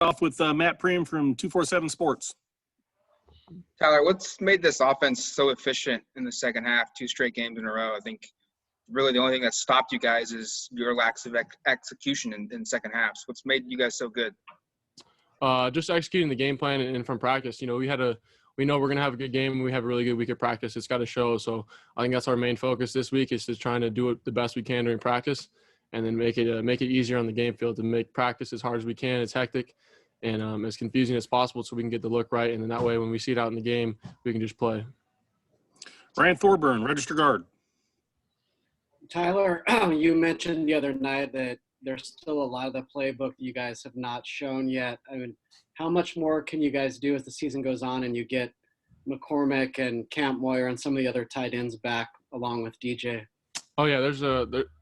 off with Matt Preem from 247 Sports. Tyler, what's made this offense so efficient in the second half, 2 straight games in a row? I think really the only thing that stopped you guys is your lack of execution in second halves. What's made you guys so good? Just executing the game plan and from practice. You know, we know we're going to have a good game and we have a really good week of practice. It's got to show. So I think that's our main focus this week is just trying to do it the best we can during practice and then make it easier on the game field to make practice as hard as we can. It's hectic and as confusing as possible so we can get the look right. And then that way when we see it out in the game, we can just play. Ryan Thorburn, register guard. Tyler, you mentioned the other night that there's still a lot of the playbook that you guys have not shown yet. I mean, how much more can you guys do as the season goes on and you get McCormick and Camp Moyer and some of the other tight ends back along with DJ? Oh yeah,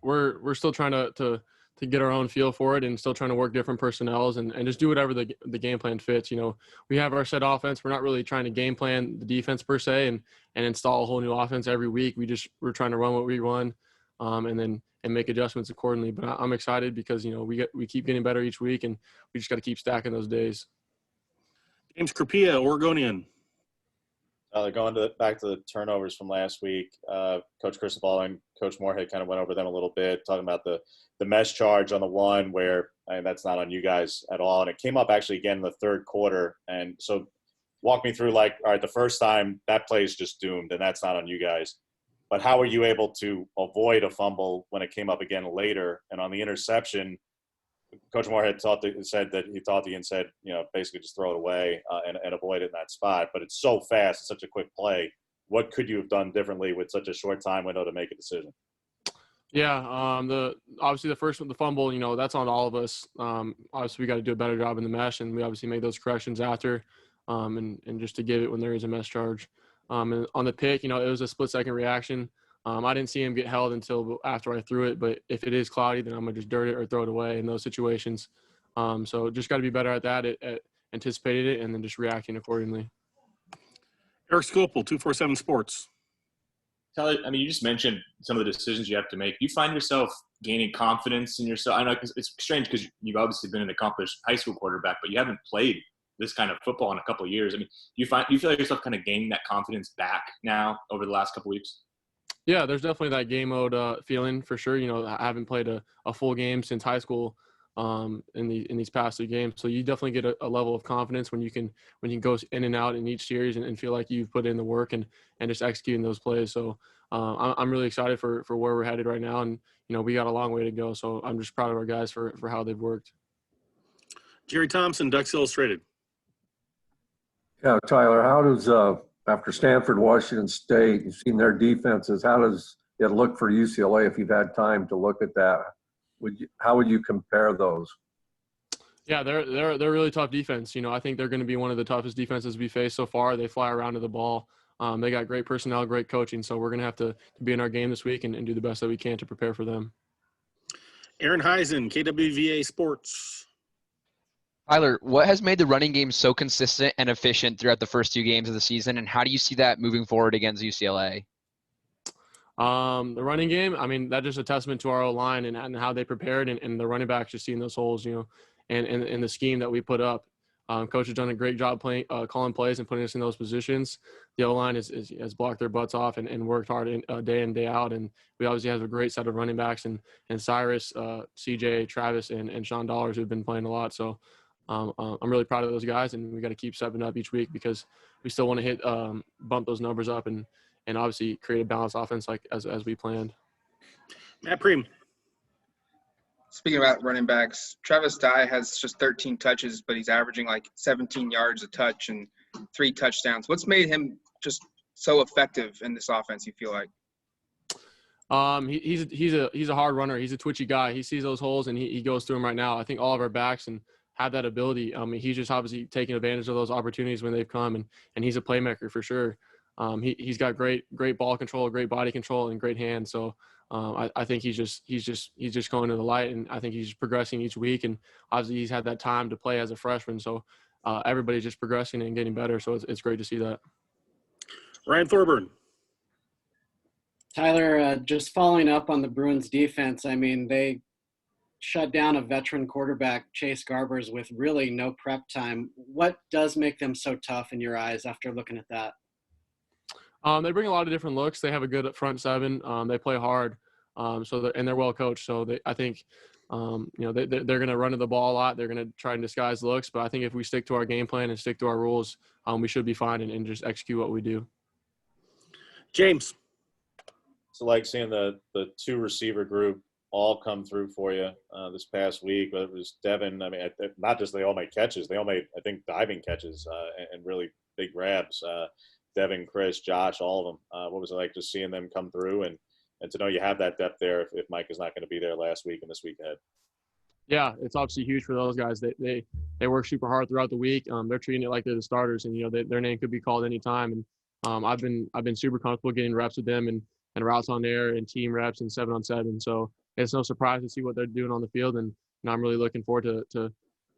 we're still trying to get our own feel for it and still trying to work different personnels and just do whatever the game plan fits. You know, we have our set offense. We're not really trying to game plan the defense per se and install a whole new offense every week. We're trying to run what we run and make adjustments accordingly. But I'm excited because, you know, we keep getting better each week and we just got to keep stacking those days. James Crapia, Oregonian. Back to the turnovers from last week, Coach Cristobal and Coach Moorhead kind of went over them a little bit, talking about the mesh charge on the one where that's not on you guys at all. And it came up actually again in the third quarter. And so walk me through, like, all right, the first time that play is just doomed and that's not on you guys. But how were you able to avoid a fumble when it came up again later? And on the interception, Coach Moorhead said, you know, basically just throw it away and avoid it in that spot. But it's so fast, it's such a quick play. What could you have done differently with such a short time window to make a decision? Yeah, obviously the fumble, you know, that's on all of us. Obviously we got to do a better job in the mesh, and we obviously made those corrections after, and just to give it when there is a mesh charge. And on the pick, you know, it was a split-second reaction. I didn't see him get held until after I threw it, but if it is cloudy, then I'm going to just dirt it or throw it away in those situations. So just got to be better at that, at anticipated it, and then just reacting accordingly. Eric Scopel, 247 Sports. Tyler, I mean, you just mentioned some of the decisions you have to make. You find yourself gaining confidence in yourself? I know it's strange because you've obviously been an accomplished high school quarterback, but you haven't played this kind of football in a couple of years. I mean, you feel like yourself kind of gaining that confidence back now over the last couple of weeks? Yeah, there's definitely that game mode feeling for sure. You know, I haven't played a full game since high school in these past 2 games. So you definitely get a level of confidence when you can go in and out in each series and feel like you've put in the work and just executing those plays. So I'm really excited for where we're headed right now. And, you know, we got a long way to go. So I'm just proud of our guys for how they've worked. Jerry Thompson, Ducks Illustrated. Yeah, Tyler, how does after Stanford, Washington State, you've seen their defenses, how does it look for UCLA if you've had time to look at that? How would you compare those? Yeah, they're really tough defense. You know, I think they're going to be one of the toughest defenses we faced so far. They fly around to the ball. They got great personnel, great coaching. So we're going to have to be in our game this week and do the best that we can to prepare for them. Aaron Heisen, KWVA Sports. Tyler, what has made the running game so consistent and efficient throughout the first 2 games of the season, and how do you see that moving forward against UCLA? The running game, I mean, that's just a testament to our O-line and how they prepared and the running backs just seeing those holes, you know, and the scheme that we put up. Coach has done a great job calling plays and putting us in those positions. The O-line has blocked their butts off and worked hard day in, day out. And we obviously have a great set of running backs and Cyrus, CJ, Travis, and Sean Dollars who've been playing a lot. So I'm really proud of those guys, and we got to keep stepping up each week because we still want to bump those numbers up and obviously create a balanced offense like as we planned. Matt Preem. Speaking about running backs, Travis Dye has just 13 touches, but he's averaging like 17 yards a touch and 3 touchdowns. What's made him just so effective in this offense, you feel like? He's a hard runner. He's a twitchy guy. He sees those holes and he goes through them right now. I think all of our backs have that ability. I mean, he's just obviously taking advantage of those opportunities when they've come, and he's a playmaker for sure. He's got great ball control, great body control, and great hands. So I think he's just going to the light, and I think he's progressing each week. And obviously he's had that time to play as a freshman. So everybody's just progressing and getting better. So it's great to see that. Ryan Thorburn. Tyler, just following up on the Bruins defense, I mean, they shut down a veteran quarterback, Chase Garbers, with really no prep time. What does make them so tough in your eyes after looking at that? They bring a lot of different looks. They have a good front seven. They play hard, and they're well coached. So I think, they're going to run to the ball a lot. They're going to try and disguise looks. But I think if we stick to our game plan and stick to our rules, we should be fine and just execute what we do. James. So like seeing the two receiver group all come through for you this past week. But it was Devin. I mean, not just they all made catches. They all made, I think, diving catches and really big grabs. Devin, Chris, Josh, all of them. What was it like just seeing them come through and to know you have that depth there if Mike is not going to be there last week and this week ahead? Yeah, it's obviously huge for those guys. They work super hard throughout the week. They're treating it like they're the starters, and their name could be called anytime. And I've been super comfortable getting reps with them and routes on air and team reps and 7-on-7. So it's no surprise to see what they're doing on the field, and I'm really looking forward to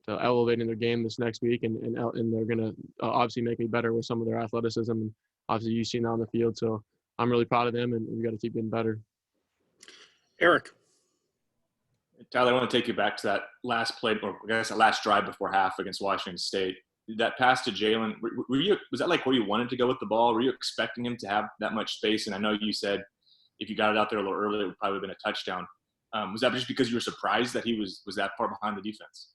elevating their game this next week, and they're going to obviously make me better with some of their athleticism. And obviously, you've seen that on the field, so I'm really proud of them, and we got to keep getting better. Eric. Tyler, I want to take you back to that last play, or I guess that last drive before half against Washington State. That pass to Jalen, was that like where you wanted to go with the ball? Were you expecting him to have that much space? And I know you said if you got it out there a little earlier, it would probably have been a touchdown. Was that just because you were surprised that he was that far behind the defense?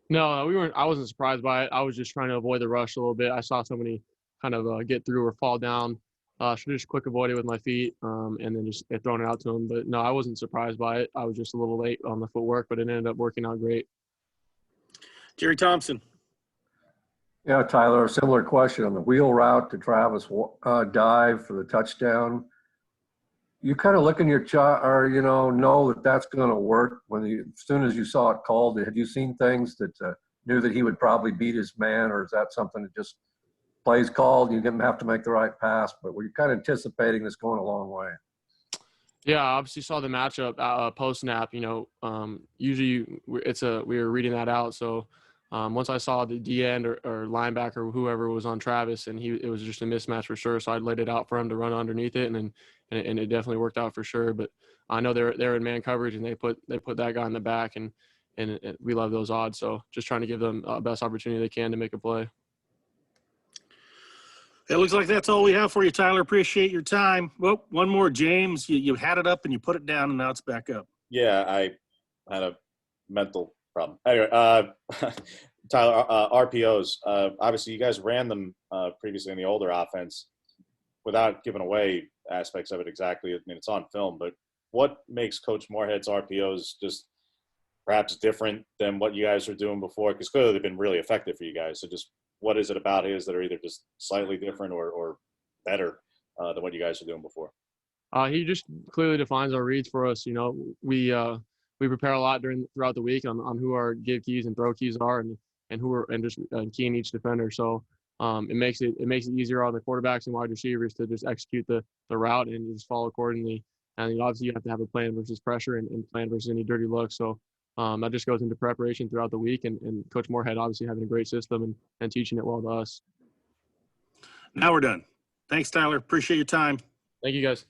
No, we weren't. I wasn't surprised by it. I was just trying to avoid the rush a little bit. I saw somebody kind of get through or fall down. Should just quick avoid it with my feet, and then just throwing it out to him. But no, I wasn't surprised by it. I was just a little late on the footwork, but it ended up working out great. Jerry Thompson. Yeah, Tyler, a similar question on the wheel route to Travis dive for the touchdown. You kind of look in your chart, or know that that's going to work as soon as you saw it called. Had you seen things that knew that he would probably beat his man, or is that something that just plays called? You didn't have to make the right pass, but were you kind of anticipating this going a long way? Yeah, I obviously saw the matchup post snap. Usually we were reading that out. So once I saw the D end or linebacker or whoever was on Travis, and it was just a mismatch for sure. So I laid it out for him to run underneath it, and it definitely worked out for sure. But I know they're in man coverage, and they put that guy in the back, and we love those odds. So just trying to give them the best opportunity they can to make a play. It looks like that's all we have for you, Tyler. Appreciate your time. Well, one more, James. You had it up and you put it down, and now it's back up. Yeah, I had a mental problem. Anyway, Tyler, RPOs. Obviously, you guys ran them previously in the older offense without giving away aspects of it exactly. I mean, it's on film, but what makes Coach Moorhead's RPOs just perhaps different than what you guys were doing before? Because clearly they've been really effective for you guys. So just what is it about his that are either just slightly different or better than what you guys were doing before? He just clearly defines our reads for us. We prepare a lot throughout the week on who our give keys and throw keys are, and just keying each defender. So it makes it easier on the quarterbacks and wide receivers to just execute the route and just follow accordingly. And obviously you have to have a plan versus pressure and plan versus any dirty looks. So that just goes into preparation throughout the week, and Coach Moorhead obviously having a great system and teaching it well to us. Now we're done. Thanks, Tyler. Appreciate your time. Thank you, guys.